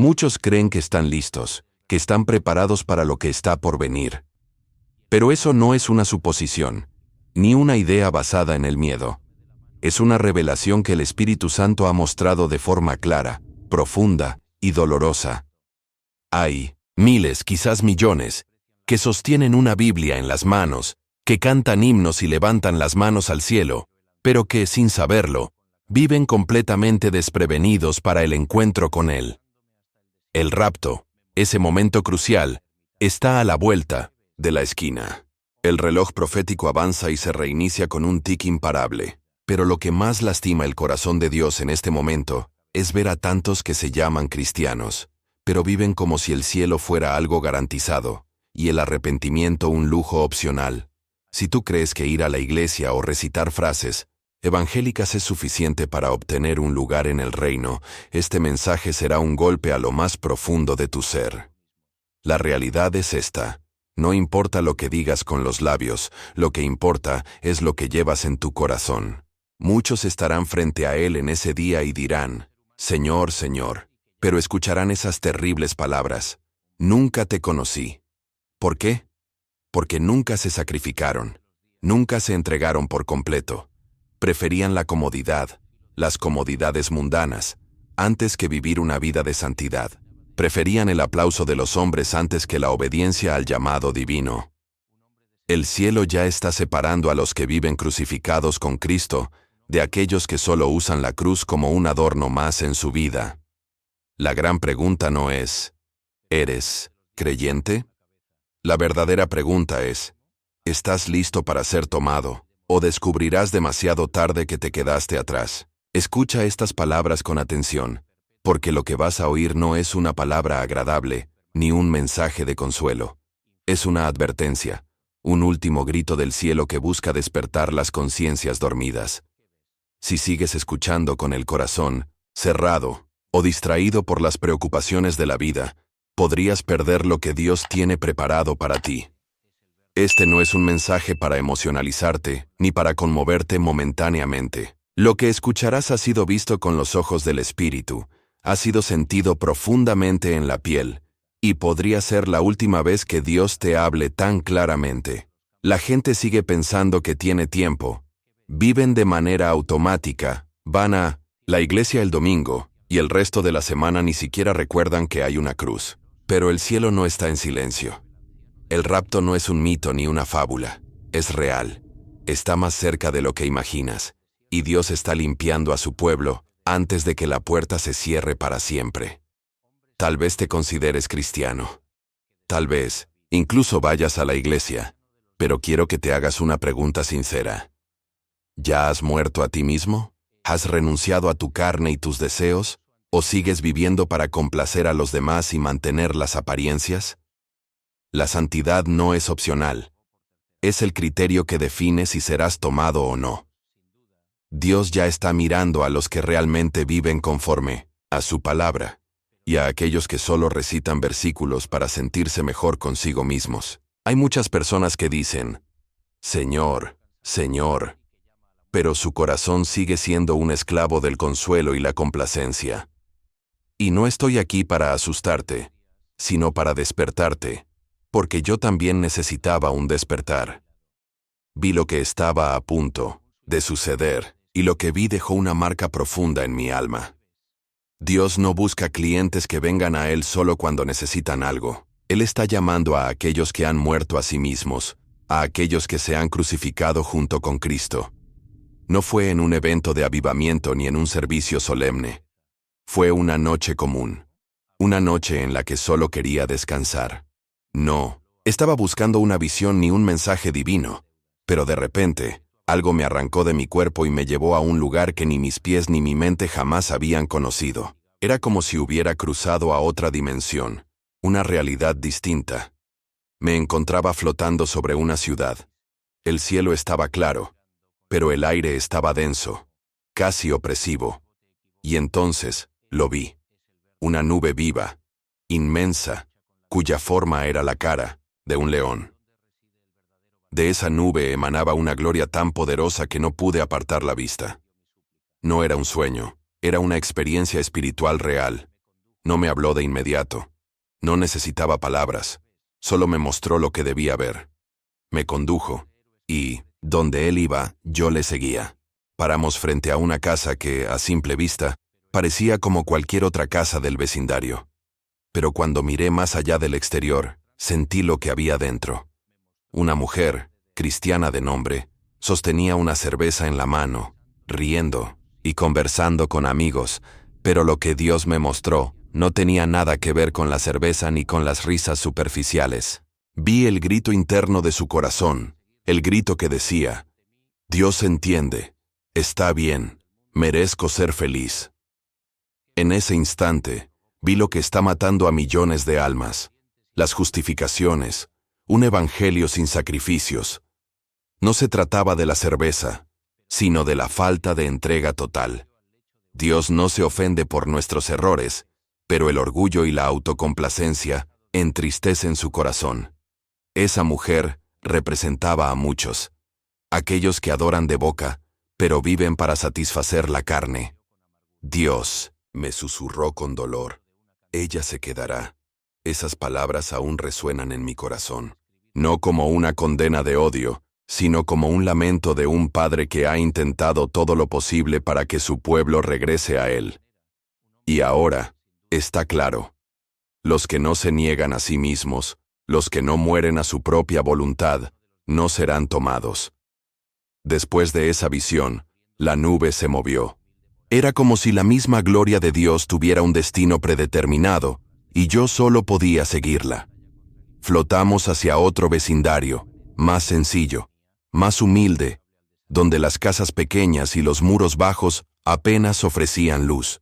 Muchos creen que están listos, que están preparados para lo que está por venir. Pero eso no es una suposición, ni una idea basada en el miedo. Es una revelación que el Espíritu Santo ha mostrado de forma clara, profunda y dolorosa. Hay miles, quizás millones, que sostienen una Biblia en las manos, que cantan himnos y levantan las manos al cielo, pero que, sin saberlo, viven completamente desprevenidos para el encuentro con Él. El rapto, ese momento crucial, está a la vuelta de la esquina. El reloj profético avanza y se reinicia con un tic imparable. Pero lo que más lastima el corazón de Dios en este momento es ver a tantos que se llaman cristianos, pero viven como si el cielo fuera algo garantizado y el arrepentimiento un lujo opcional. Si tú crees que ir a la iglesia o recitar frases evangélicas es suficiente para obtener un lugar en el reino, este mensaje será un golpe a lo más profundo de tu ser. La realidad es esta. No importa lo que digas con los labios, lo que importa es lo que llevas en tu corazón. Muchos estarán frente a Él en ese día y dirán, Señor, Señor, pero escucharán esas terribles palabras. Nunca te conocí. ¿Por qué? Porque nunca se sacrificaron, nunca se entregaron por completo. Preferían la comodidad, las comodidades mundanas, antes que vivir una vida de santidad. Preferían el aplauso de los hombres antes que la obediencia al llamado divino. El cielo ya está separando a los que viven crucificados con Cristo de aquellos que solo usan la cruz como un adorno más en su vida. La gran pregunta no es, ¿eres creyente? La verdadera pregunta es, ¿estás listo para ser tomado, o descubrirás demasiado tarde que te quedaste atrás? Escucha estas palabras con atención, porque lo que vas a oír no es una palabra agradable, ni un mensaje de consuelo. Es una advertencia, un último grito del cielo que busca despertar las conciencias dormidas. Si sigues escuchando con el corazón cerrado o distraído por las preocupaciones de la vida, podrías perder lo que Dios tiene preparado para ti. Este no es un mensaje para emocionalizarte ni para conmoverte momentáneamente. Lo que escucharás ha sido visto con los ojos del Espíritu, ha sido sentido profundamente en la piel, y podría ser la última vez que Dios te hable tan claramente. La gente sigue pensando que tiene tiempo. Viven de manera automática, van a la iglesia el domingo, y el resto de la semana ni siquiera recuerdan que hay una cruz. Pero el cielo no está en silencio. El rapto no es un mito ni una fábula, es real. Está más cerca de lo que imaginas, y Dios está limpiando a su pueblo antes de que la puerta se cierre para siempre. Tal vez te consideres cristiano. Tal vez, incluso vayas a la iglesia, pero quiero que te hagas una pregunta sincera. ¿Ya has muerto a ti mismo? ¿Has renunciado a tu carne y tus deseos? ¿O sigues viviendo para complacer a los demás y mantener las apariencias? La santidad no es opcional. Es el criterio que define si serás tomado o no. Dios ya está mirando a los que realmente viven conforme a su palabra, y a aquellos que solo recitan versículos para sentirse mejor consigo mismos. Hay muchas personas que dicen, Señor, Señor, pero su corazón sigue siendo un esclavo del consuelo y la complacencia. Y no estoy aquí para asustarte, sino para despertarte, porque yo también necesitaba un despertar. Vi lo que estaba a punto de suceder, y lo que vi dejó una marca profunda en mi alma. Dios no busca clientes que vengan a Él solo cuando necesitan algo. Él está llamando a aquellos que han muerto a sí mismos, a aquellos que se han crucificado junto con Cristo. No fue en un evento de avivamiento ni en un servicio solemne. Fue una noche común. Una noche en la que solo quería descansar. No, estaba buscando una visión ni un mensaje divino, pero de repente, algo me arrancó de mi cuerpo y me llevó a un lugar que ni mis pies ni mi mente jamás habían conocido. Era como si hubiera cruzado a otra dimensión, una realidad distinta. Me encontraba flotando sobre una ciudad. El cielo estaba claro, pero el aire estaba denso, casi opresivo. Y entonces, lo vi. Una nube viva, inmensa, cuya forma era la cara de un león. De esa nube emanaba una gloria tan poderosa que no pude apartar la vista. No era un sueño, era una experiencia espiritual real. No me habló de inmediato. No necesitaba palabras. Solo me mostró lo que debía ver. Me condujo. Y, donde él iba, yo le seguía. Paramos frente a una casa que, a simple vista, parecía como cualquier otra casa del vecindario. Pero cuando miré más allá del exterior, sentí lo que había dentro. Una mujer, cristiana de nombre, sostenía una cerveza en la mano, riendo y conversando con amigos, pero lo que Dios me mostró no tenía nada que ver con la cerveza ni con las risas superficiales. Vi el grito interno de su corazón, el grito que decía: Dios entiende, está bien, merezco ser feliz. En ese instante, vi lo que está matando a millones de almas: las justificaciones, un evangelio sin sacrificios. No se trataba de la cerveza, sino de la falta de entrega total. Dios no se ofende por nuestros errores, pero el orgullo y la autocomplacencia entristecen su corazón. Esa mujer representaba a muchos, aquellos que adoran de boca, pero viven para satisfacer la carne. Dios, me susurró con dolor, ella se quedará. Esas palabras aún resuenan en mi corazón, no como una condena de odio, sino como un lamento de un padre que ha intentado todo lo posible para que su pueblo regrese a él. Y ahora, está claro, los que no se niegan a sí mismos, los que no mueren a su propia voluntad, no serán tomados. Después de esa visión, la nube se movió. Era como si la misma gloria de Dios tuviera un destino predeterminado, y yo solo podía seguirla. Flotamos hacia otro vecindario, más sencillo, más humilde, donde las casas pequeñas y los muros bajos apenas ofrecían luz.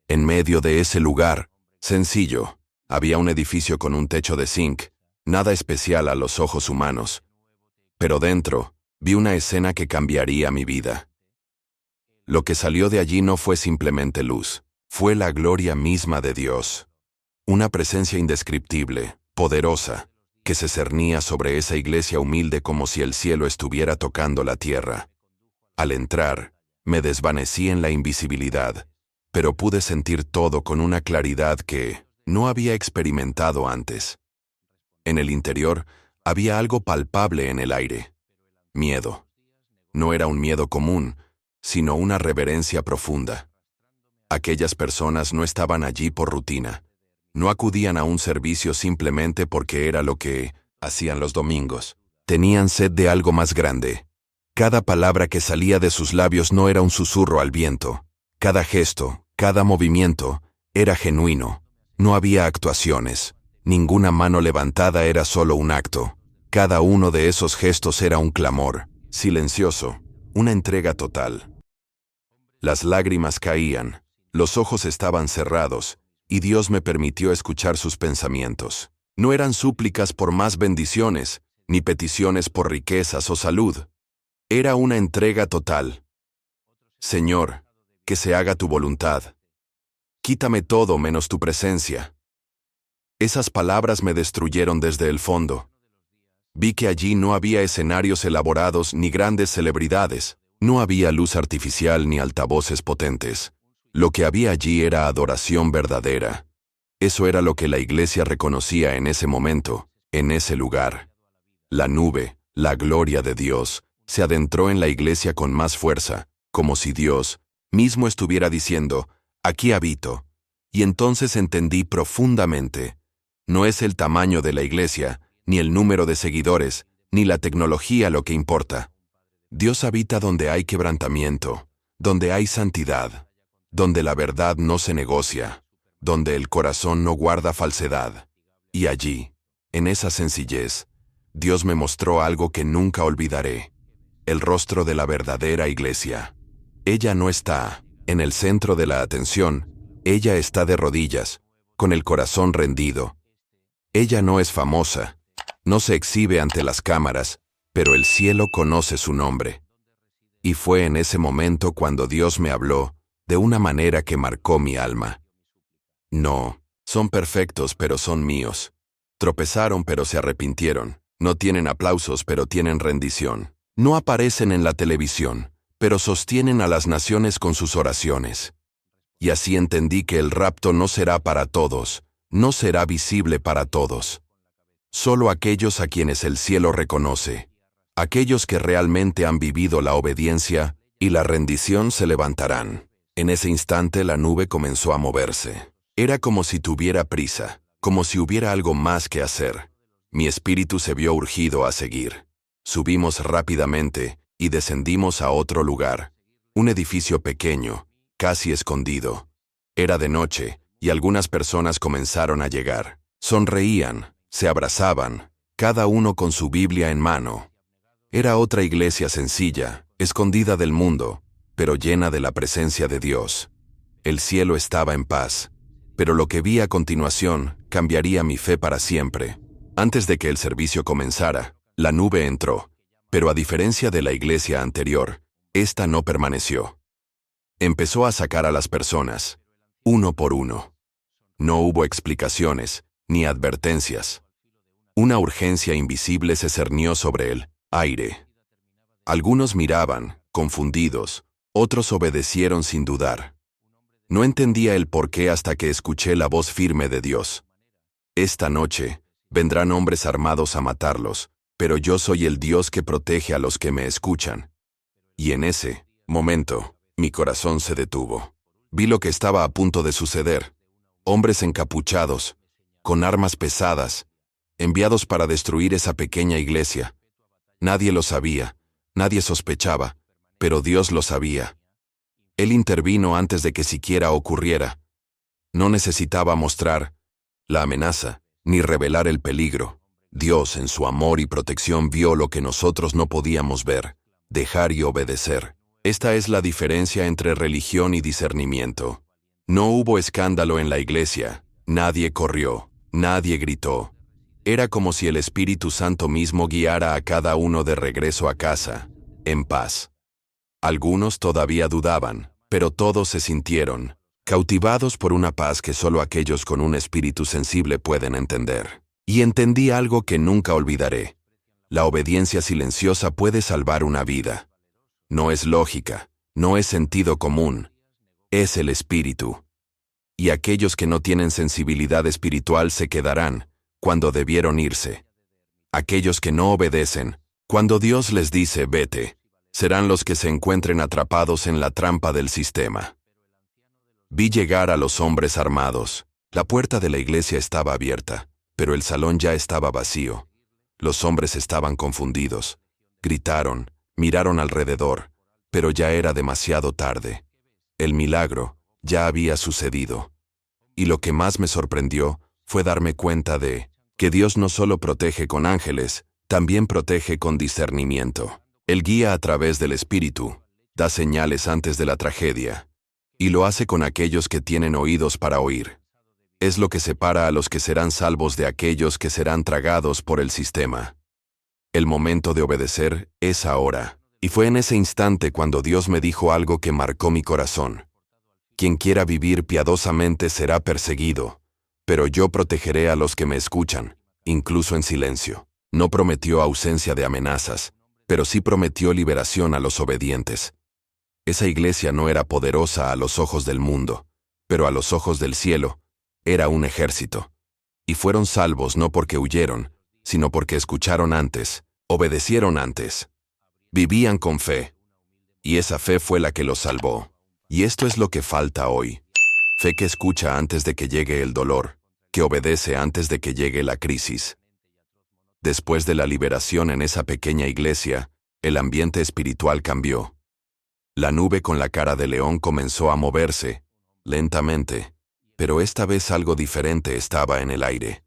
En medio de ese lugar, sencillo, había un edificio con un techo de zinc, nada especial a los ojos humanos. Pero dentro, vi una escena que cambiaría mi vida. Lo que salió de allí no fue simplemente luz, fue la gloria misma de Dios. Una presencia indescriptible, poderosa, que se cernía sobre esa iglesia humilde como si el cielo estuviera tocando la tierra. Al entrar, me desvanecí en la invisibilidad, pero pude sentir todo con una claridad que no había experimentado antes. En el interior, había algo palpable en el aire. Miedo. No era un miedo común, sino una reverencia profunda. Aquellas personas no estaban allí por rutina. No acudían a un servicio simplemente porque era lo que hacían los domingos. Tenían sed de algo más grande. Cada palabra que salía de sus labios no era un susurro al viento. Cada gesto, cada movimiento, era genuino. No había actuaciones. Ninguna mano levantada era solo un acto. Cada uno de esos gestos era un clamor, silencioso, una entrega total. Las lágrimas caían, los ojos estaban cerrados, y Dios me permitió escuchar sus pensamientos. No eran súplicas por más bendiciones, ni peticiones por riquezas o salud. Era una entrega total. Señor, que se haga tu voluntad. Quítame todo menos tu presencia. Esas palabras me destruyeron desde el fondo. Vi que allí no había escenarios elaborados ni grandes celebridades, no había luz artificial ni altavoces potentes. Lo que había allí era adoración verdadera. Eso era lo que la iglesia reconocía en ese momento, en ese lugar. La nube, la gloria de Dios, se adentró en la iglesia con más fuerza, como si Dios mismo estuviera diciendo: aquí habito. Y entonces entendí profundamente. No es el tamaño de la iglesia, ni el número de seguidores, ni la tecnología lo que importa. Dios habita donde hay quebrantamiento, donde hay santidad, donde la verdad no se negocia, donde el corazón no guarda falsedad. Y allí, en esa sencillez, Dios me mostró algo que nunca olvidaré: el rostro de la verdadera iglesia. Ella no está en el centro de la atención, ella está de rodillas, con el corazón rendido. Ella no es famosa, no se exhibe ante las cámaras, pero el cielo conoce su nombre. Y fue en ese momento cuando Dios me habló, de una manera que marcó mi alma. No, son perfectos pero son míos. Tropezaron pero se arrepintieron. No tienen aplausos pero tienen rendición. No aparecen en la televisión, pero sostienen a las naciones con sus oraciones. Y así entendí que el rapto no será para todos, no será visible para todos. Solo aquellos a quienes el cielo reconoce, aquellos que realmente han vivido la obediencia y la rendición se levantarán. En ese instante la nube comenzó a moverse. Era como si tuviera prisa, como si hubiera algo más que hacer. Mi espíritu se vio urgido a seguir. Subimos rápidamente y descendimos a otro lugar. Un edificio pequeño, casi escondido. Era de noche y algunas personas comenzaron a llegar. Sonreían, se abrazaban, cada uno con su Biblia en mano. Era otra iglesia sencilla, escondida del mundo, pero llena de la presencia de Dios. El cielo estaba en paz, pero lo que vi a continuación cambiaría mi fe para siempre. Antes de que el servicio comenzara, la nube entró, pero a diferencia de la iglesia anterior, esta no permaneció. Empezó a sacar a las personas, uno por uno. No hubo explicaciones, ni advertencias. Una urgencia invisible se cernió sobre el aire. Algunos miraban, confundidos, otros obedecieron sin dudar. No entendía el porqué hasta que escuché la voz firme de Dios. Esta noche, vendrán hombres armados a matarlos, pero yo soy el Dios que protege a los que me escuchan. Y en ese momento, mi corazón se detuvo. Vi lo que estaba a punto de suceder. Hombres encapuchados, con armas pesadas, enviados para destruir esa pequeña iglesia. Nadie lo sabía, nadie sospechaba, pero Dios lo sabía. Él intervino antes de que siquiera ocurriera. No necesitaba mostrar la amenaza, ni revelar el peligro. Dios, en su amor y protección, vio lo que nosotros no podíamos ver, dejar y obedecer. Esta es la diferencia entre religión y discernimiento. No hubo escándalo en la iglesia, nadie corrió, nadie gritó. Era como si el Espíritu Santo mismo guiara a cada uno de regreso a casa, en paz. Algunos todavía dudaban, pero todos se sintieron cautivados por una paz que solo aquellos con un espíritu sensible pueden entender. Y entendí algo que nunca olvidaré. La obediencia silenciosa puede salvar una vida. No es lógica, no es sentido común. Es el espíritu. Y aquellos que no tienen sensibilidad espiritual se quedarán cuando debieron irse. Aquellos que no obedecen, cuando Dios les dice vete, serán los que se encuentren atrapados en la trampa del sistema. Vi llegar a los hombres armados. La puerta de la iglesia estaba abierta, pero el salón ya estaba vacío. Los hombres estaban confundidos. Gritaron, miraron alrededor, pero ya era demasiado tarde. El milagro ya había sucedido. Y lo que más me sorprendió fue darme cuenta de que Dios no solo protege con ángeles, también protege con discernimiento. Él guía a través del Espíritu, da señales antes de la tragedia, y lo hace con aquellos que tienen oídos para oír. Es lo que separa a los que serán salvos de aquellos que serán tragados por el sistema. El momento de obedecer es ahora, y fue en ese instante cuando Dios me dijo algo que marcó mi corazón. Quien quiera vivir piadosamente será perseguido, pero yo protegeré a los que me escuchan, incluso en silencio. No prometió ausencia de amenazas, pero sí prometió liberación a los obedientes. Esa iglesia no era poderosa a los ojos del mundo, pero a los ojos del cielo, era un ejército. Y fueron salvos no porque huyeron, sino porque escucharon antes, obedecieron antes. Vivían con fe. Y esa fe fue la que los salvó. Y esto es lo que falta hoy. Fe que escucha antes de que llegue el dolor, que obedece antes de que llegue la crisis. Después de la liberación en esa pequeña iglesia, el ambiente espiritual cambió. La nube con la cara de león comenzó a moverse, lentamente, pero esta vez algo diferente estaba en el aire.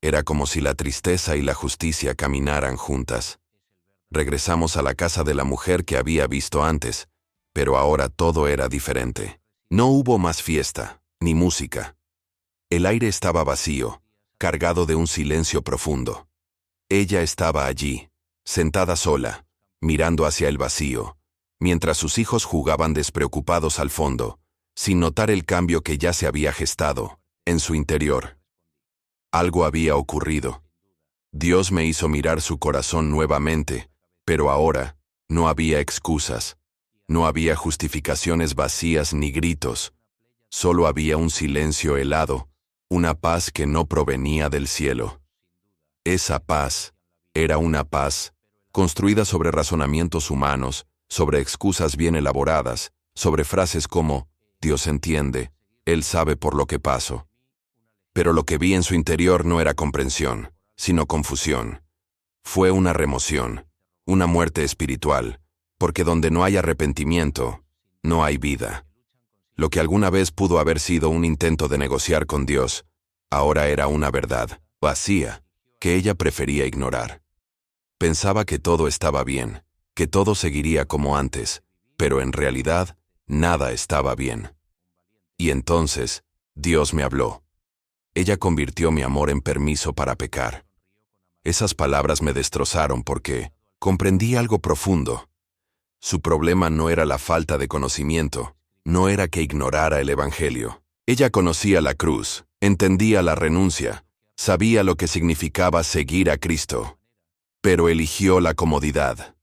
Era como si la tristeza y la justicia caminaran juntas. Regresamos a la casa de la mujer que había visto antes, pero ahora todo era diferente. No hubo más fiesta, ni música. El aire estaba vacío, cargado de un silencio profundo. Ella estaba allí, sentada sola, mirando hacia el vacío, mientras sus hijos jugaban despreocupados al fondo, sin notar el cambio que ya se había gestado en su interior. Algo había ocurrido. Dios me hizo mirar su corazón nuevamente, pero ahora no había excusas, no había justificaciones vacías ni gritos, Solo había un silencio helado, una paz que no provenía del cielo. Esa paz era una paz construida sobre razonamientos humanos, sobre excusas bien elaboradas, sobre frases como, Dios entiende, Él sabe por lo que paso. Pero lo que vi en su interior no era comprensión, sino confusión. Fue una remoción, una muerte espiritual, porque donde no hay arrepentimiento, no hay vida. Lo que alguna vez pudo haber sido un intento de negociar con Dios, ahora era una verdad, vacía, que ella prefería ignorar. Pensaba que todo estaba bien, que todo seguiría como antes, pero en realidad, nada estaba bien. Y entonces, Dios me habló. Ella convirtió mi amor en permiso para pecar. Esas palabras me destrozaron porque comprendí algo profundo. Su problema no era la falta de conocimiento, no era que ignorara el Evangelio. Ella conocía la cruz, entendía la renuncia, sabía lo que significaba seguir a Cristo. Pero eligió la comodidad.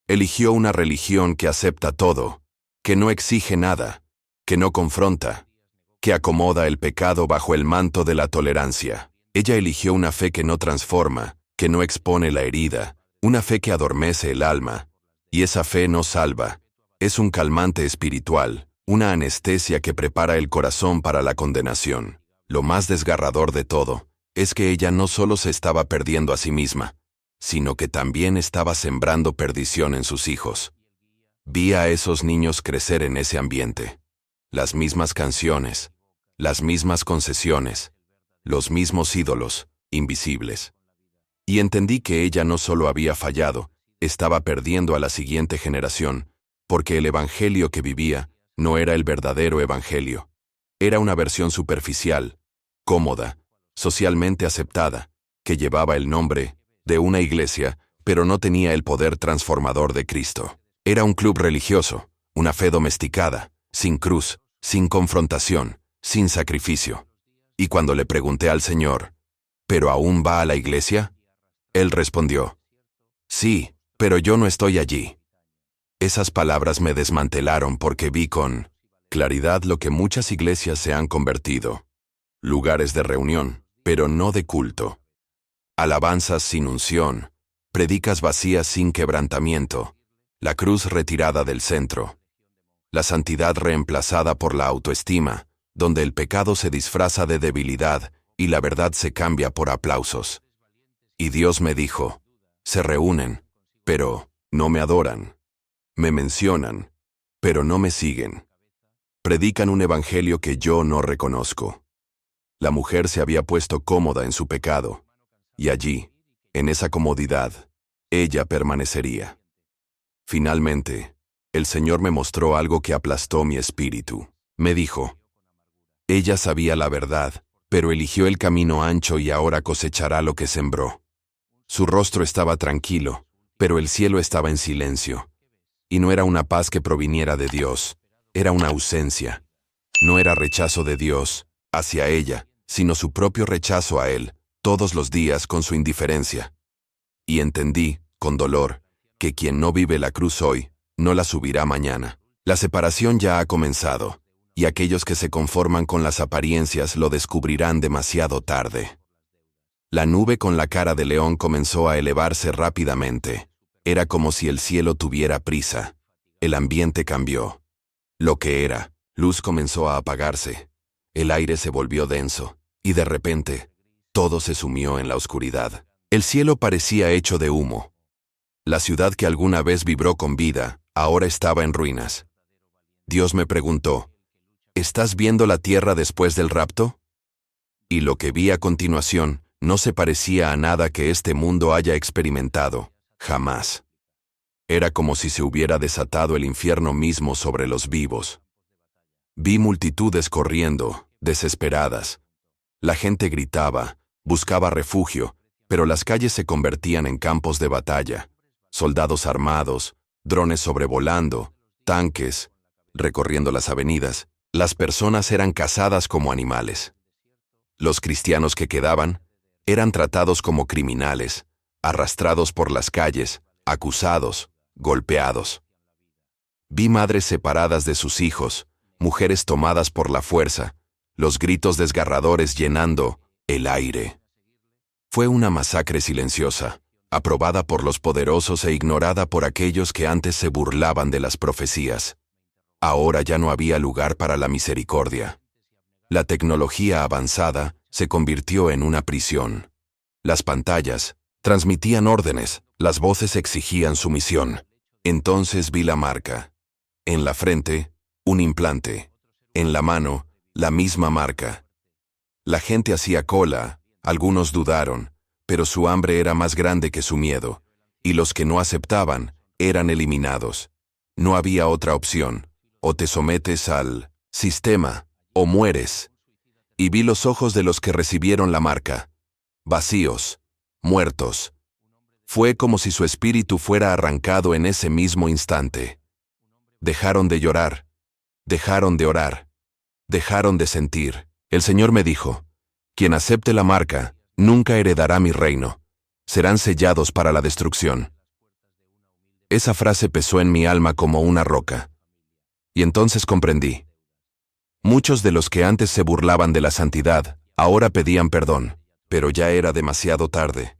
Eligió una religión que acepta todo, que no exige nada, que no confronta, que acomoda el pecado bajo el manto de la tolerancia. Ella eligió una fe que no transforma, que no expone la herida, una fe que adormece el alma. Y esa fe no salva. Es un calmante espiritual, una anestesia que prepara el corazón para la condenación. Lo más desgarrador de todo es que ella no solo se estaba perdiendo a sí misma, sino que también estaba sembrando perdición en sus hijos. Vi a esos niños crecer en ese ambiente. Las mismas canciones, las mismas concesiones, los mismos ídolos, invisibles. Y entendí que ella no solo había fallado, estaba perdiendo a la siguiente generación, porque el evangelio que vivía no era el verdadero evangelio. Era una versión superficial, cómoda, socialmente aceptada, que llevaba el nombre de una iglesia, pero no tenía el poder transformador de Cristo. Era un club religioso, una fe domesticada, sin cruz, sin confrontación, sin sacrificio. Y cuando le pregunté al Señor, ¿pero aún va a la iglesia? Él respondió, sí, pero yo no estoy allí. Esas palabras me desmantelaron porque vi con claridad lo que muchas iglesias se han convertido. Lugares de reunión, pero no de culto. Alabanzas sin unción, prédicas vacías sin quebrantamiento, la cruz retirada del centro. La santidad reemplazada por la autoestima, donde el pecado se disfraza de debilidad y la verdad se cambia por aplausos. Y Dios me dijo, se reúnen, pero no me adoran. Me mencionan, pero no me siguen. Predican un evangelio que yo no reconozco. La mujer se había puesto cómoda en su pecado, y allí, en esa comodidad, ella permanecería. Finalmente, el Señor me mostró algo que aplastó mi espíritu. Me dijo, ella sabía la verdad, pero eligió el camino ancho y ahora cosechará lo que sembró. Su rostro estaba tranquilo, pero el cielo estaba en silencio. Y no era una paz que proviniera de Dios, era una ausencia. No era rechazo de Dios hacia ella, sino su propio rechazo a Él, todos los días con su indiferencia. Y entendí, con dolor, que quien no vive la cruz hoy, no la subirá mañana. La separación ya ha comenzado, y aquellos que se conforman con las apariencias lo descubrirán demasiado tarde. La nube con la cara de león comenzó a elevarse rápidamente. Era como si el cielo tuviera prisa. El ambiente cambió. Lo que era, luz comenzó a apagarse. El aire se volvió denso, y de repente, todo se sumió en la oscuridad. El cielo parecía hecho de humo. La ciudad que alguna vez vibró con vida, ahora estaba en ruinas. Dios me preguntó, ¿estás viendo la tierra después del rapto? Y lo que vi a continuación no se parecía a nada que este mundo haya experimentado, jamás. Era como si se hubiera desatado el infierno mismo sobre los vivos. Vi multitudes corriendo, desesperadas. La gente gritaba, buscaba refugio, pero las calles se convertían en campos de batalla. Soldados armados, drones sobrevolando, tanques, recorriendo las avenidas. Las personas eran cazadas como animales. Los cristianos que quedaban eran tratados como criminales, arrastrados por las calles, acusados, golpeados. Vi madres separadas de sus hijos, mujeres tomadas por la fuerza, los gritos desgarradores llenando el aire. Fue una masacre silenciosa, aprobada por los poderosos e ignorada por aquellos que antes se burlaban de las profecías. Ahora ya no había lugar para la misericordia. La tecnología avanzada se convirtió en una prisión. Las pantallas transmitían órdenes, las voces exigían sumisión. Entonces vi la marca. En la frente, un implante. En la mano, la misma marca. La gente hacía cola, algunos dudaron, pero su hambre era más grande que su miedo, y los que no aceptaban eran eliminados. No había otra opción. O te sometes al sistema, o mueres. Y vi los ojos de los que recibieron la marca. Vacíos, muertos. Fue como si su espíritu fuera arrancado en ese mismo instante. Dejaron de llorar, dejaron de orar, dejaron de sentir. El Señor me dijo, quien acepte la marca, nunca heredará mi reino. Serán sellados para la destrucción. Esa frase pesó en mi alma como una roca. Y entonces comprendí. Muchos de los que antes se burlaban de la santidad, ahora pedían perdón, pero ya era demasiado tarde.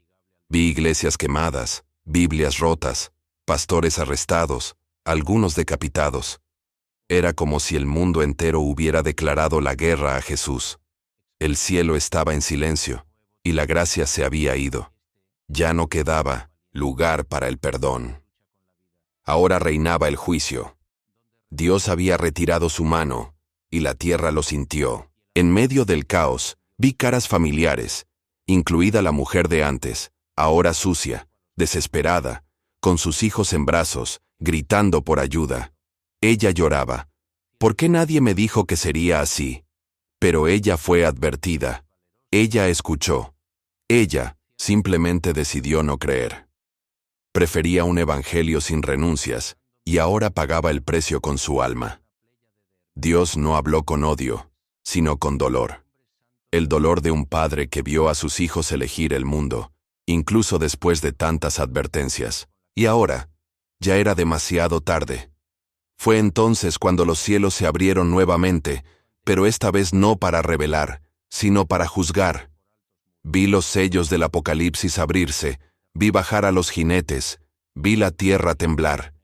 Vi iglesias quemadas, Biblias rotas, pastores arrestados, algunos decapitados. Era como si el mundo entero hubiera declarado la guerra a Jesús. El cielo estaba en silencio, y la gracia se había ido. Ya no quedaba lugar para el perdón. Ahora reinaba el juicio. Dios había retirado su mano, y la tierra lo sintió. En medio del caos, vi caras familiares, incluida la mujer de antes, ahora sucia, desesperada, con sus hijos en brazos, gritando por ayuda. Ella lloraba. ¿Por qué nadie me dijo que sería así? Pero ella fue advertida. Ella escuchó. Ella simplemente decidió no creer. Prefería un evangelio sin renuncias, y ahora pagaba el precio con su alma. Dios no habló con odio, sino con dolor. El dolor de un padre que vio a sus hijos elegir el mundo, incluso después de tantas advertencias. Y ahora, ya era demasiado tarde. Fue entonces cuando los cielos se abrieron nuevamente, pero esta vez no para revelar, sino para juzgar. Vi los sellos del Apocalipsis abrirse, vi bajar a los jinetes, vi la tierra temblar.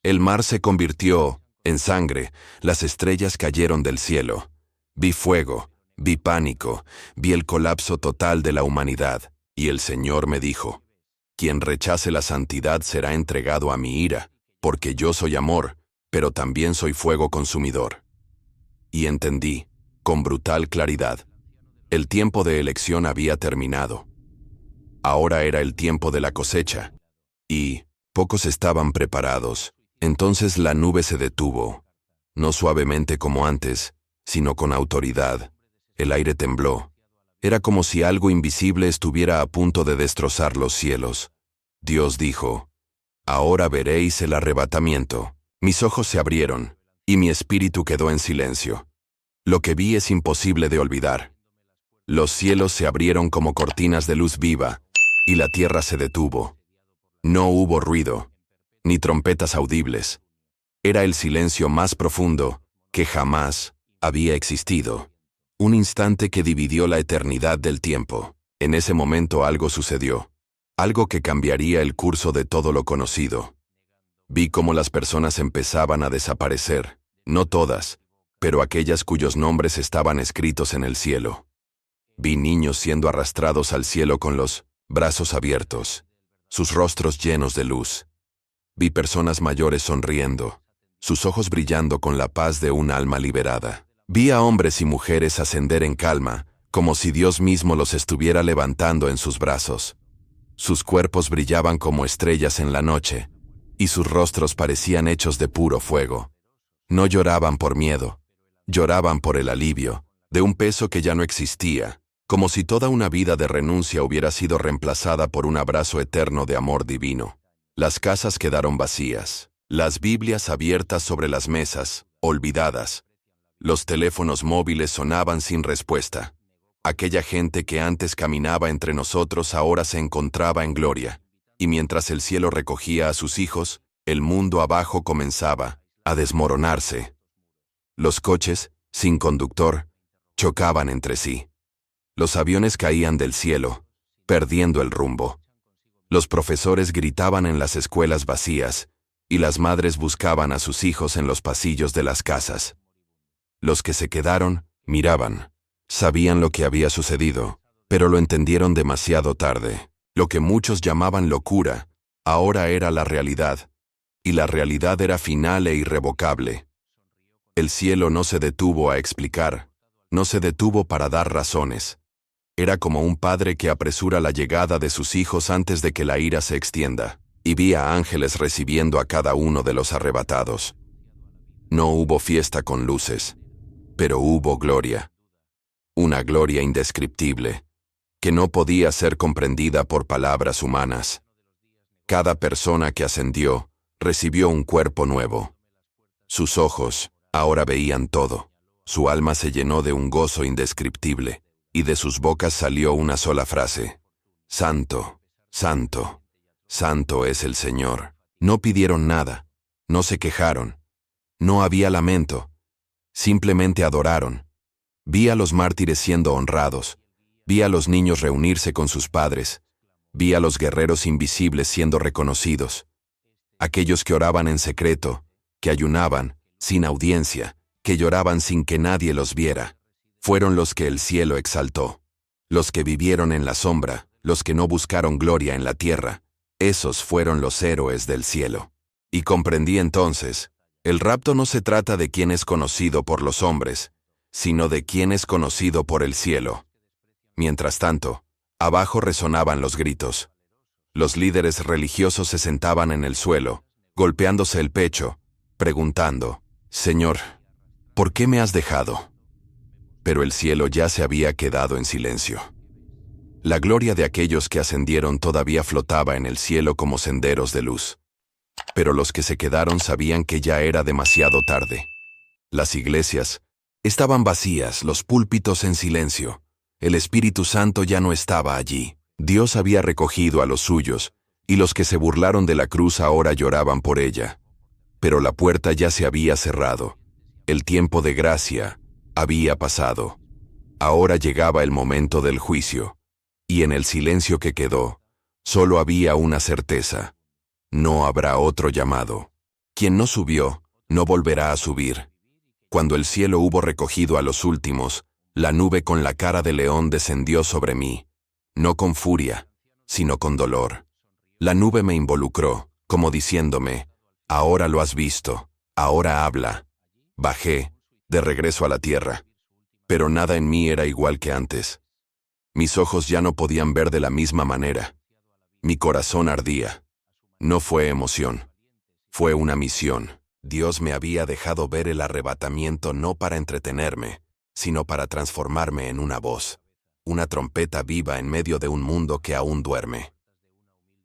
El mar se convirtió en sangre, las estrellas cayeron del cielo. Vi fuego, vi pánico, vi el colapso total de la humanidad, y el Señor me dijo, quien rechace la santidad será entregado a mi ira, porque yo soy amor, pero también soy fuego consumidor. Y entendí, con brutal claridad, el tiempo de elección había terminado. Ahora era el tiempo de la cosecha, y pocos estaban preparados. Entonces la nube se detuvo, no suavemente como antes, sino con autoridad. El aire tembló. Era como si algo invisible estuviera a punto de destrozar los cielos. Dios dijo, ahora veréis el arrebatamiento. Mis ojos se abrieron, y mi espíritu quedó en silencio. Lo que vi es imposible de olvidar. Los cielos se abrieron como cortinas de luz viva, y la tierra se detuvo. No hubo ruido, ni trompetas audibles. Era el silencio más profundo que jamás había existido. Un instante que dividió la eternidad del tiempo. En ese momento algo sucedió. Algo que cambiaría el curso de todo lo conocido. Vi cómo las personas empezaban a desaparecer. No todas, pero aquellas cuyos nombres estaban escritos en el cielo. Vi niños siendo arrastrados al cielo con los brazos abiertos, sus rostros llenos de luz. Vi personas mayores sonriendo, sus ojos brillando con la paz de un alma liberada. Vi a hombres y mujeres ascender en calma, como si Dios mismo los estuviera levantando en sus brazos. Sus cuerpos brillaban como estrellas en la noche, y sus rostros parecían hechos de puro fuego. No lloraban por miedo, lloraban por el alivio, de un peso que ya no existía, como si toda una vida de renuncia hubiera sido reemplazada por un abrazo eterno de amor divino. Las casas quedaron vacías, las Biblias abiertas sobre las mesas, olvidadas. Los teléfonos móviles sonaban sin respuesta. Aquella gente que antes caminaba entre nosotros ahora se encontraba en gloria, y mientras el cielo recogía a sus hijos, el mundo abajo comenzaba a desmoronarse. Los coches, sin conductor, chocaban entre sí. Los aviones caían del cielo, perdiendo el rumbo. Los profesores gritaban en las escuelas vacías, y las madres buscaban a sus hijos en los pasillos de las casas. Los que se quedaron, miraban. Sabían lo que había sucedido, pero lo entendieron demasiado tarde. Lo que muchos llamaban locura, ahora era la realidad, y la realidad era final e irrevocable. El cielo no se detuvo a explicar, no se detuvo para dar razones. Era como un padre que apresura la llegada de sus hijos antes de que la ira se extienda, y vi a ángeles recibiendo a cada uno de los arrebatados. No hubo fiesta con luces, pero hubo gloria. Una gloria indescriptible, que no podía ser comprendida por palabras humanas. Cada persona que ascendió, recibió un cuerpo nuevo. Sus ojos, ahora veían todo. Su alma se llenó de un gozo indescriptible, y de sus bocas salió una sola frase: Santo, Santo, Santo es el Señor. No pidieron nada, no se quejaron, no había lamento, simplemente adoraron. Vi a los mártires siendo honrados, vi a los niños reunirse con sus padres, vi a los guerreros invisibles siendo reconocidos. Aquellos que oraban en secreto, que ayunaban, sin audiencia, que lloraban sin que nadie los viera, fueron los que el cielo exaltó. Los que vivieron en la sombra, los que no buscaron gloria en la tierra, esos fueron los héroes del cielo. Y comprendí entonces, el rapto no se trata de quién es conocido por los hombres, sino de quién es conocido por el cielo. Mientras tanto, abajo resonaban los gritos. Los líderes religiosos se sentaban en el suelo, golpeándose el pecho, preguntando: Señor, ¿por qué me has dejado? Pero el cielo ya se había quedado en silencio. La gloria de aquellos que ascendieron todavía flotaba en el cielo como senderos de luz. Pero los que se quedaron sabían que ya era demasiado tarde. Las iglesias estaban vacías, los púlpitos en silencio. El Espíritu Santo ya no estaba allí. Dios había recogido a los suyos, y los que se burlaron de la cruz ahora lloraban por ella. Pero la puerta ya se había cerrado. El tiempo de gracia había pasado. Ahora llegaba el momento del juicio, y en el silencio que quedó, solo había una certeza: no habrá otro llamado. Quien no subió, no volverá a subir. Cuando el cielo hubo recogido a los últimos, la nube con la cara de león descendió sobre mí, no con furia, sino con dolor. La nube me involucró, como diciéndome: ahora lo has visto, ahora habla. Bajé, de regreso a la tierra, pero nada en mí era igual que antes. Mis ojos ya no podían ver de la misma manera. Mi corazón ardía. No fue emoción, fue una misión. Dios me había dejado ver el arrebatamiento no para entretenerme, sino para transformarme en una voz, una trompeta viva en medio de un mundo que aún duerme.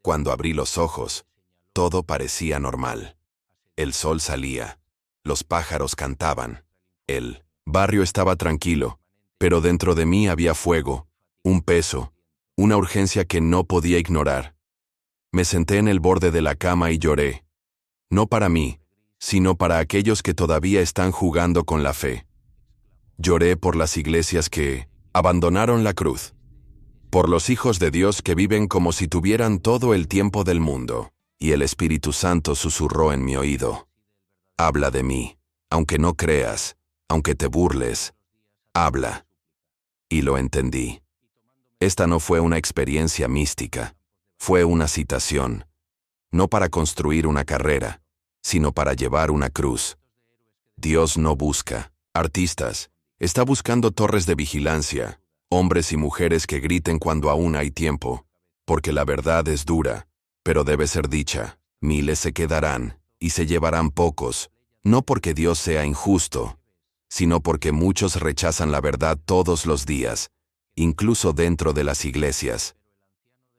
Cuando abrí los ojos, todo parecía normal. El sol salía, los pájaros cantaban, el barrio estaba tranquilo, pero dentro de mí había fuego, un peso, una urgencia que no podía ignorar. Me senté en el borde de la cama y lloré, no para mí, sino para aquellos que todavía están jugando con la fe. Lloré por las iglesias que abandonaron la cruz, por los hijos de Dios que viven como si tuvieran todo el tiempo del mundo, y el Espíritu Santo susurró en mi oído: habla de mí, aunque no creas, aunque te burles, habla. Y lo entendí. Esta no fue una experiencia mística, fue una citación, no para construir una carrera, sino para llevar una cruz. Dios no busca artistas, está buscando torres de vigilancia, hombres y mujeres que griten cuando aún hay tiempo, porque la verdad es dura, pero debe ser dicha. Miles se quedarán, y se llevarán pocos, no porque Dios sea injusto, sino porque muchos rechazan la verdad todos los días, incluso dentro de las iglesias.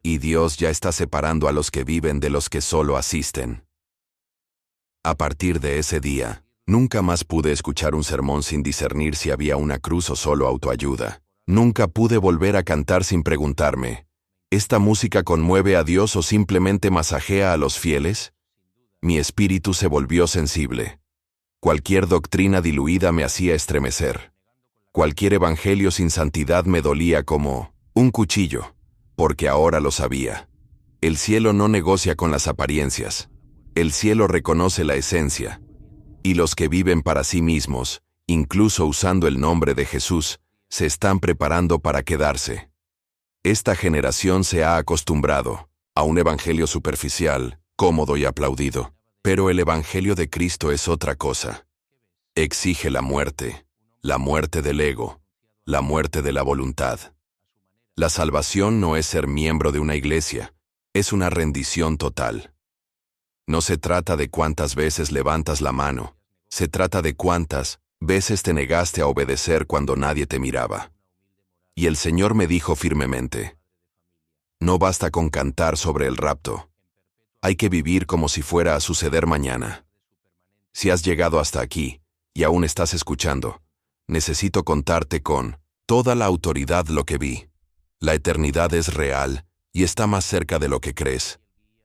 Y Dios ya está separando a los que viven de los que solo asisten. A partir de ese día, nunca más pude escuchar un sermón sin discernir si había una cruz o solo autoayuda. Nunca pude volver a cantar sin preguntarme: ¿esta música conmueve a Dios o simplemente masajea a los fieles? Mi espíritu se volvió sensible. Cualquier doctrina diluida me hacía estremecer. Cualquier evangelio sin santidad me dolía como un cuchillo, porque ahora lo sabía. El cielo no negocia con las apariencias. El cielo reconoce la esencia. Y los que viven para sí mismos, incluso usando el nombre de Jesús, se están preparando para quedarse. Esta generación se ha acostumbrado a un evangelio superficial, cómodo y aplaudido. Pero el evangelio de Cristo es otra cosa. Exige la muerte del ego, la muerte de la voluntad. La salvación no es ser miembro de una iglesia, es una rendición total. No se trata de cuántas veces levantas la mano, se trata de cuántas veces te negaste a obedecer cuando nadie te miraba. Y el Señor me dijo firmemente: no basta con cantar sobre el rapto. Hay que vivir como si fuera a suceder mañana. Si has llegado hasta aquí, y aún estás escuchando, necesito contarte con toda la autoridad lo que vi. La eternidad es real, y está más cerca de lo que crees.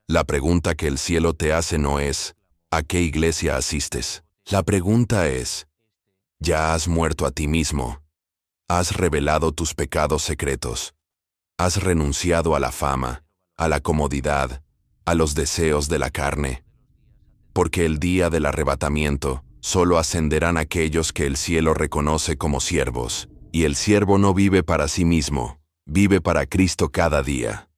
La pregunta que el cielo te hace no es ¿a qué iglesia asistes? La pregunta es: ¿ya has muerto a ti mismo? ¿Has revelado tus pecados secretos? ¿Has renunciado a la fama, a la comodidad, a los deseos de la carne? Porque el día del arrebatamiento solo ascenderán aquellos que el cielo reconoce como siervos, y el siervo no vive para sí mismo, vive para Cristo cada día.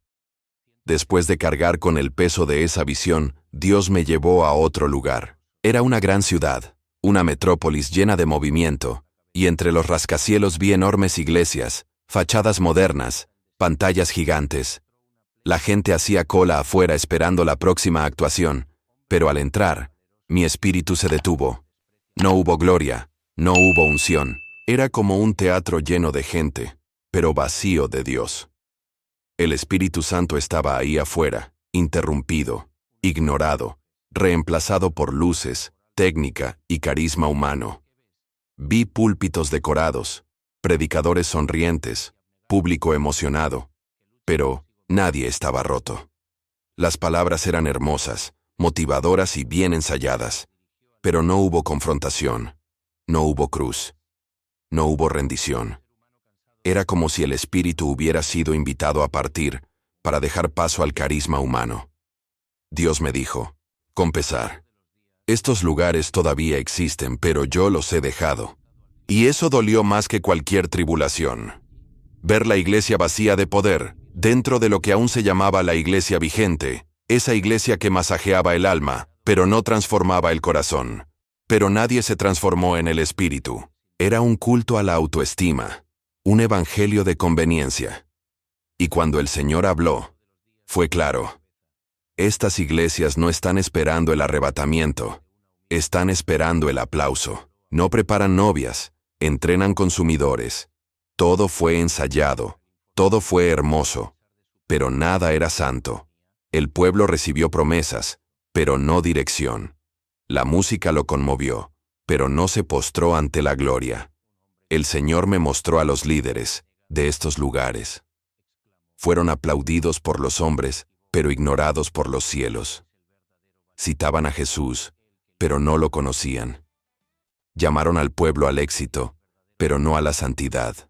Después de cargar con el peso de esa visión, Dios me llevó a otro lugar. Era una gran ciudad, una metrópolis llena de movimiento, y entre los rascacielos vi enormes iglesias, fachadas modernas, pantallas gigantes. La gente hacía cola afuera esperando la próxima actuación, pero al entrar, mi espíritu se detuvo. No hubo gloria, no hubo unción. Era como un teatro lleno de gente, pero vacío de Dios. El Espíritu Santo estaba ahí afuera, interrumpido, ignorado, reemplazado por luces, técnica y carisma humano. Vi púlpitos decorados, predicadores sonrientes, público emocionado, pero nadie estaba roto. Las palabras eran hermosas, motivadoras y bien ensayadas, pero no hubo confrontación, no hubo cruz, no hubo rendición. Era como si el espíritu hubiera sido invitado a partir para dejar paso al carisma humano. Dios me dijo: con pesar, estos lugares todavía existen, pero yo los he dejado. Y eso dolió más que cualquier tribulación. Ver la iglesia vacía de poder, dentro de lo que aún se llamaba la iglesia vigente, esa iglesia que masajeaba el alma, pero no transformaba el corazón. Pero nadie se transformó en el espíritu. Era un culto a la autoestima, un evangelio de conveniencia. Y cuando el Señor habló, fue claro. Estas iglesias no están esperando el arrebatamiento, están esperando el aplauso. No preparan novias, entrenan consumidores. Todo fue ensayado, todo fue hermoso, pero nada era santo. El pueblo recibió promesas, pero no dirección. La música lo conmovió, pero no se postró ante la gloria. El Señor me mostró a los líderes de estos lugares. Fueron aplaudidos por los hombres, pero ignorados por los cielos. Citaban a Jesús, pero no lo conocían. Llamaron al pueblo al éxito, pero no a la santidad.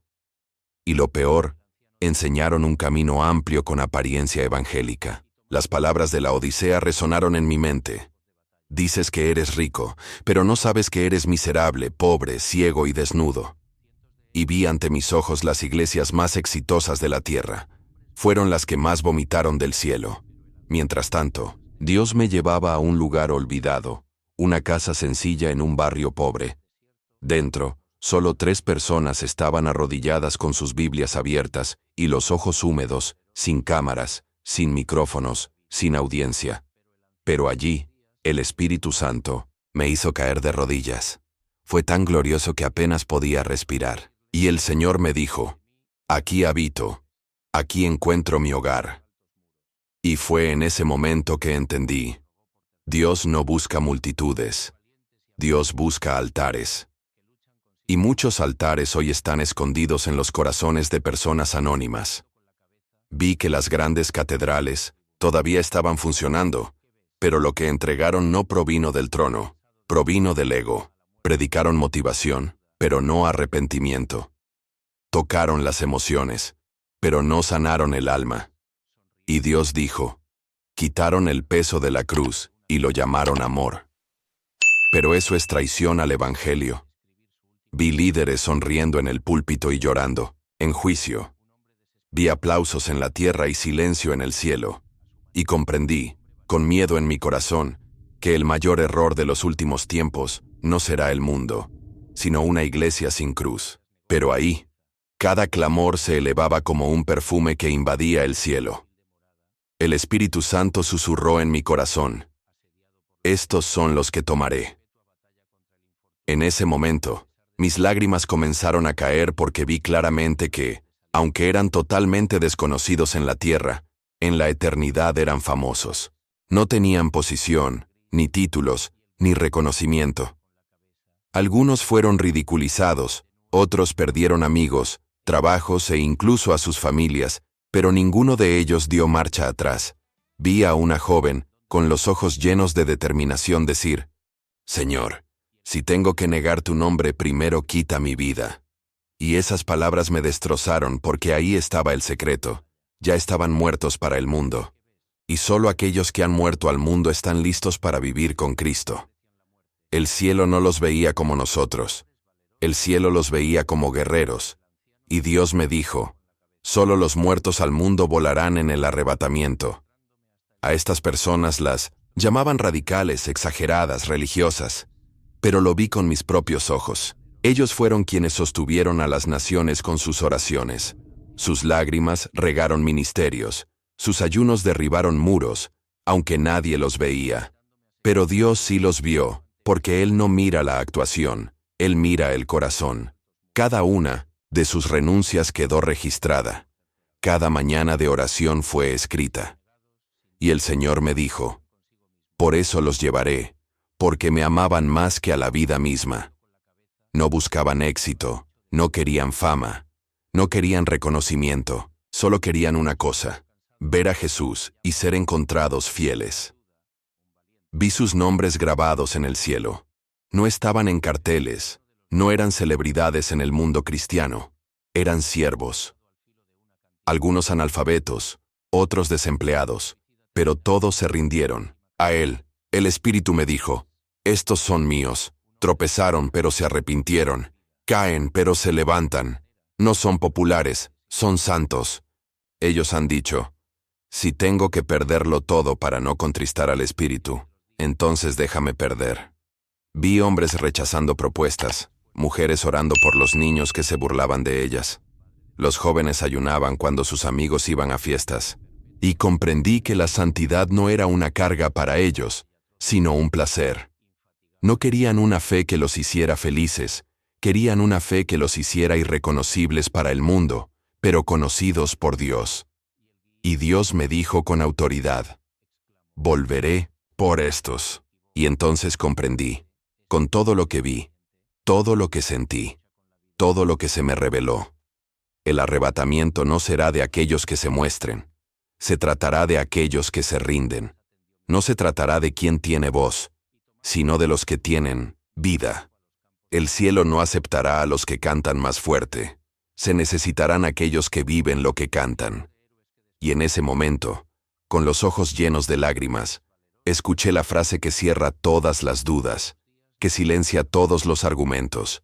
Y lo peor, enseñaron un camino amplio con apariencia evangélica. Las palabras de la Odisea resonaron en mi mente. Dices que eres rico, pero no sabes que eres miserable, pobre, ciego y desnudo. Y vi ante mis ojos las iglesias más exitosas de la tierra. Fueron las que más vomitaron del cielo. Mientras tanto, Dios me llevaba a un lugar olvidado, una casa sencilla en un barrio pobre. Dentro, solo 3 personas estaban arrodilladas con sus Biblias abiertas y los ojos húmedos, sin cámaras, sin micrófonos, sin audiencia. Pero allí, el Espíritu Santo me hizo caer de rodillas. Fue tan glorioso que apenas podía respirar. Y el Señor me dijo: aquí habito, aquí encuentro mi hogar. Y fue en ese momento que entendí: Dios no busca multitudes, Dios busca altares. Y muchos altares hoy están escondidos en los corazones de personas anónimas. Vi que las grandes catedrales todavía estaban funcionando, pero lo que entregaron no provino del trono, provino del ego. Predicaron motivación, pero no arrepentimiento. Tocaron las emociones, pero no sanaron el alma. Y Dios dijo, quitaron el peso de la cruz y lo llamaron amor. Pero eso es traición al Evangelio. Vi líderes sonriendo en el púlpito y llorando, en juicio. Vi aplausos en la tierra y silencio en el cielo. Y comprendí, con miedo en mi corazón, que el mayor error de los últimos tiempos no será el mundo, sino una iglesia sin cruz. Pero ahí, cada clamor se elevaba como un perfume que invadía el cielo. El Espíritu Santo susurró en mi corazón, estos son los que tomaré. En ese momento, mis lágrimas comenzaron a caer porque vi claramente que, aunque eran totalmente desconocidos en la tierra, en la eternidad eran famosos. No tenían posición, ni títulos, ni reconocimiento. Algunos fueron ridiculizados, otros perdieron amigos, trabajos e incluso a sus familias, pero ninguno de ellos dio marcha atrás. Vi a una joven, con los ojos llenos de determinación, decir, Señor, si tengo que negar tu nombre primero, quita mi vida. Y esas palabras me destrozaron porque ahí estaba el secreto. Ya estaban muertos para el mundo. Y solo aquellos que han muerto al mundo están listos para vivir con Cristo. El cielo no los veía como nosotros. El cielo los veía como guerreros. Y Dios me dijo, solo los muertos al mundo volarán en el arrebatamiento. A estas personas las llamaban radicales, exageradas, religiosas. Pero lo vi con mis propios ojos. Ellos fueron quienes sostuvieron a las naciones con sus oraciones. Sus lágrimas regaron ministerios. Sus ayunos derribaron muros, aunque nadie los veía. Pero Dios sí los vio, porque Él no mira la actuación, Él mira el corazón. Cada una de sus renuncias quedó registrada. Cada mañana de oración fue escrita. Y el Señor me dijo, por eso los llevaré, porque me amaban más que a la vida misma. No buscaban éxito, no querían fama, no querían reconocimiento, solo querían una cosa, ver a Jesús y ser encontrados fieles. Vi sus nombres grabados en el cielo. No estaban en carteles, no eran celebridades en el mundo cristiano, eran siervos. Algunos analfabetos, otros desempleados, pero todos se rindieron. A Él, el Espíritu me dijo, estos son míos, tropezaron pero se arrepintieron, caen pero se levantan, no son populares, son santos. Ellos han dicho, si tengo que perderlo todo para no contristar al Espíritu, entonces déjame perder. Vi hombres rechazando propuestas, mujeres orando por los niños que se burlaban de ellas. Los jóvenes ayunaban cuando sus amigos iban a fiestas. Y comprendí que la santidad no era una carga para ellos, sino un placer. No querían una fe que los hiciera felices, querían una fe que los hiciera irreconocibles para el mundo, pero conocidos por Dios. Y Dios me dijo con autoridad, volveré por estos. Y entonces comprendí, con todo lo que vi, todo lo que sentí, todo lo que se me reveló. El arrebatamiento no será de aquellos que se muestren, se tratará de aquellos que se rinden. No se tratará de quién tiene voz, sino de los que tienen vida. El cielo no aceptará a los que cantan más fuerte, se necesitarán aquellos que viven lo que cantan. Y en ese momento, con los ojos llenos de lágrimas, escuché la frase que cierra todas las dudas, que silencia todos los argumentos,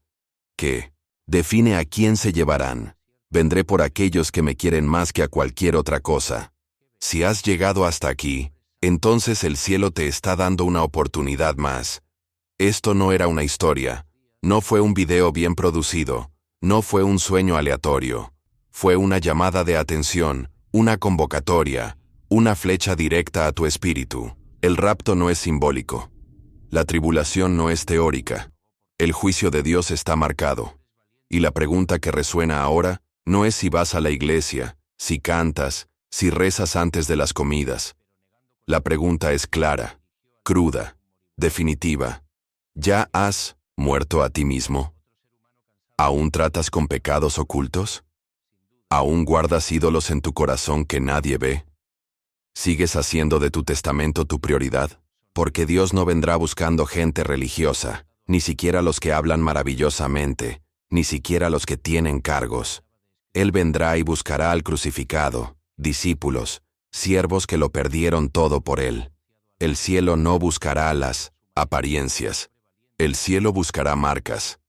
que define a quién se llevarán. Vendré por aquellos que me quieren más que a cualquier otra cosa. Si has llegado hasta aquí, entonces el cielo te está dando una oportunidad más. Esto no era una historia, no fue un video bien producido, no fue un sueño aleatorio. Fue una llamada de atención, una convocatoria, una flecha directa a tu espíritu. El rapto no es simbólico. La tribulación no es teórica. El juicio de Dios está marcado. Y la pregunta que resuena ahora no es si vas a la iglesia, si cantas, si rezas antes de las comidas. La pregunta es clara, cruda, definitiva. ¿Ya has muerto a ti mismo? ¿Aún tratas con pecados ocultos? ¿Aún guardas ídolos en tu corazón que nadie ve? ¿Sigues haciendo de tu testamento tu prioridad? Porque Dios no vendrá buscando gente religiosa, ni siquiera los que hablan maravillosamente, ni siquiera los que tienen cargos. Él vendrá y buscará al crucificado, discípulos, siervos que lo perdieron todo por él. El cielo no buscará las apariencias. El cielo buscará marcas.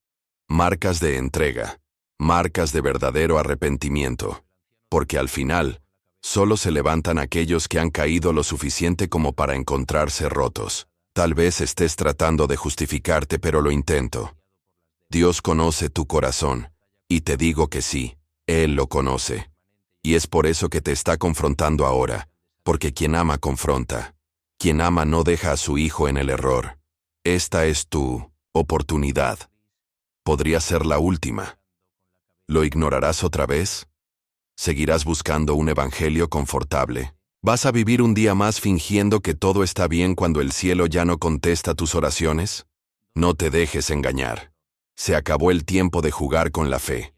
Marcas de entrega. Marcas de verdadero arrepentimiento. Porque al final, solo se levantan aquellos que han caído lo suficiente como para encontrarse rotos. Tal vez estés tratando de justificarte, pero lo intento. Dios conoce tu corazón, y te digo que sí, Él lo conoce. Y es por eso que te está confrontando ahora, porque quien ama confronta. Quien ama no deja a su hijo en el error. Esta es tu oportunidad. Podría ser la última. ¿Lo ignorarás otra vez? ¿Seguirás buscando un evangelio confortable? ¿Vas a vivir un día más fingiendo que todo está bien cuando el cielo ya no contesta tus oraciones? No te dejes engañar. Se acabó el tiempo de jugar con la fe.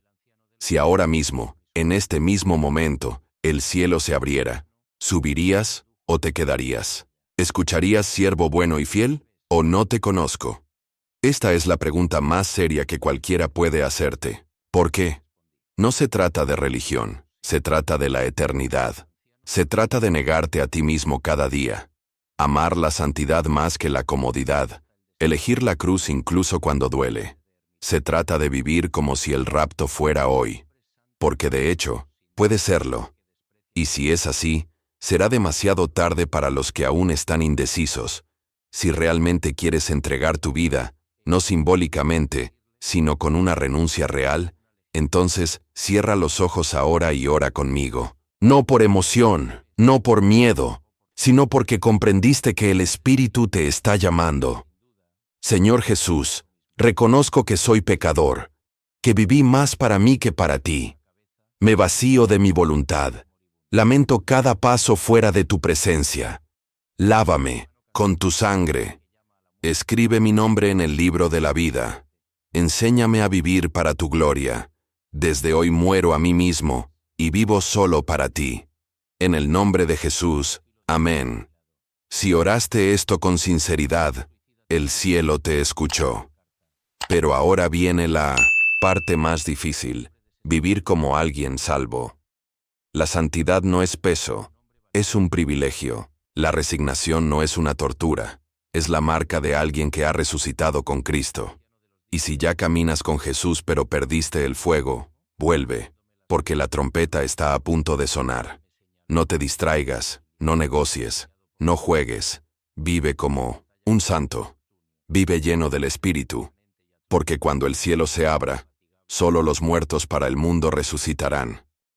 Si ahora mismo, en este mismo momento, el cielo se abriera, ¿subirías o te quedarías? ¿Escucharías siervo bueno y fiel o no te conozco? Esta es la pregunta más seria que cualquiera puede hacerte. ¿Por qué? No se trata de religión, se trata de la eternidad. Se trata de negarte a ti mismo cada día. Amar la santidad más que la comodidad. Elegir la cruz incluso cuando duele. Se trata de vivir como si el rapto fuera hoy. Porque de hecho, puede serlo. Y si es así, será demasiado tarde para los que aún están indecisos. Si realmente quieres entregar tu vida, no simbólicamente, sino con una renuncia real, entonces cierra los ojos ahora y ora conmigo. No por emoción, no por miedo, sino porque comprendiste que el Espíritu te está llamando. Señor Jesús, reconozco que soy pecador, que viví más para mí que para ti. Me vacío de mi voluntad. Lamento cada paso fuera de tu presencia. Lávame con tu sangre. Escribe mi nombre en el libro de la vida. Enséñame a vivir para tu gloria. Desde hoy muero a mí mismo y vivo solo para ti. En el nombre de Jesús, amén. Si oraste esto con sinceridad, el cielo te escuchó. Pero ahora viene la parte más difícil, vivir como alguien salvo. La santidad no es peso, es un privilegio. La resignación no es una tortura, es la marca de alguien que ha resucitado con Cristo. Y si ya caminas con Jesús pero perdiste el fuego, vuelve, porque la trompeta está a punto de sonar. No te distraigas, no negocies, no juegues, vive como un santo. Vive lleno del Espíritu, porque cuando el cielo se abra, solo los muertos para el mundo resucitarán.